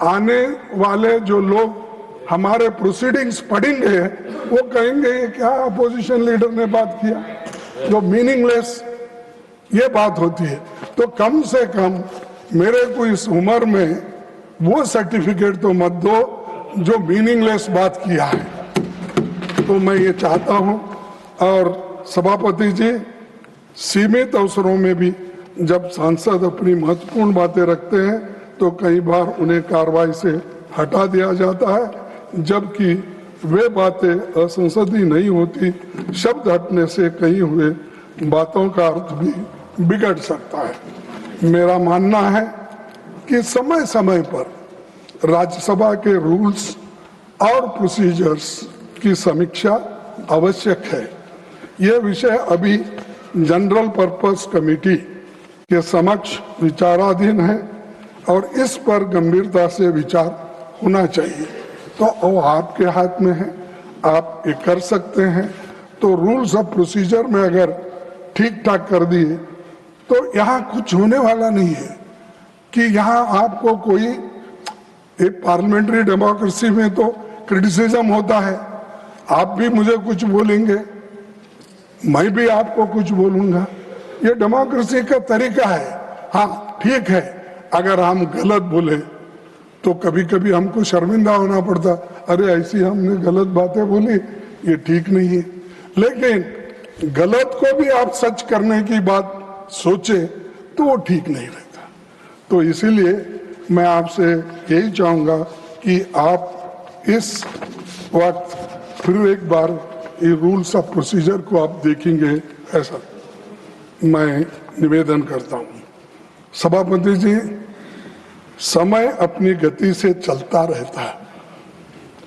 आने वाले जो लोग हमारे प्रोसीडिंग्स पढ़ेंगे वो कहेंगे ये क्या अपोजिशन लीडर ने बात किया, जो मीनिंगलेस ये बात होती है। तो कम से कम मेरे को इस उम्र में वो सर्टिफिकेट तो मत दो जो मीनिंगलेस बात किया है। तो मैं ये चाहता हूं, और सभापति जी, सीमित अवसरों में भी जब सांसद अपनी महत्वपूर्ण बातें रखते हैं तो कई बार उन्हें कार्रवाई से हटा दिया जाता है, जबकि वे बातें असंसदीय नहीं होती। शब्द हटने से कही हुए बातों का अर्थ भी बिगड़ सकता है। मेरा मानना है कि समय समय पर राज्यसभा के रूल्स और प्रोसीजर्स की समीक्षा आवश्यक है। यह विषय अभी जनरल पर्पस कमेटी के समक्ष विचाराधीन है और इस पर गंभीरता से विचार होना चाहिए। तो वो आपके हाथ में है, आप ये कर सकते हैं। तो रूल्स ऑफ प्रोसीजर में अगर ठीक ठाक कर दिए तो यहाँ कुछ होने वाला नहीं है कि यहाँ आपको कोई, एक पार्लियामेंट्री डेमोक्रेसी में तो क्रिटिसिज्म होता है, आप भी मुझे कुछ बोलेंगे, मैं भी आपको कुछ बोलूंगा, ये डेमोक्रेसी का तरीका है। हाँ ठीक है, अगर हम गलत बोले तो कभी कभी हमको शर्मिंदा होना पड़ता, अरे ऐसी हमने गलत बातें बोली, ये ठीक नहीं है। लेकिन गलत को भी आप सच करने की बात सोचे तो वो ठीक नहीं रहता। तो इसीलिए मैं आपसे यही चाहूंगा कि आप इस वक्त फिर एक बार ये रूल्स ऑफ प्रोसीजर को आप देखेंगे, ऐसा मैं निवेदन करता हूं। सभापति जी, समय अपनी गति से चलता रहता है,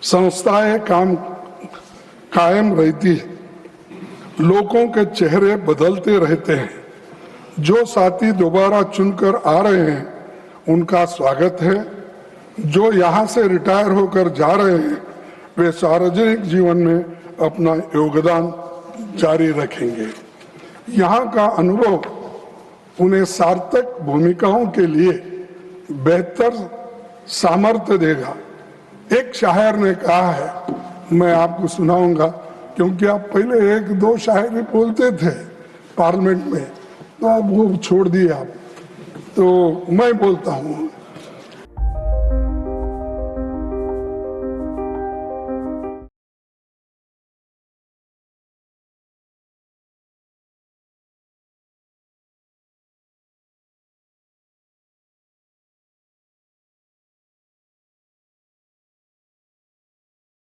संस्थाएं कायम रहती है, लोगों के चेहरे बदलते रहते हैं। जो साथी दोबारा चुनकर आ रहे हैं उनका स्वागत है। जो यहाँ से रिटायर होकर जा रहे हैं वे सार्वजनिक जीवन में अपना योगदान जारी रखेंगे। यहाँ का अनुभव उन्हें सार्थक भूमिकाओं के लिए बेहतर सामर्थ्य देगा। एक शायर ने कहा है, मैं आपको सुनाऊंगा, क्योंकि आप पहले 1-2 शायरी बोलते थे पार्लियामेंट में, तो अब वो छोड़ दिए आप, तो मैं बोलता हूँ।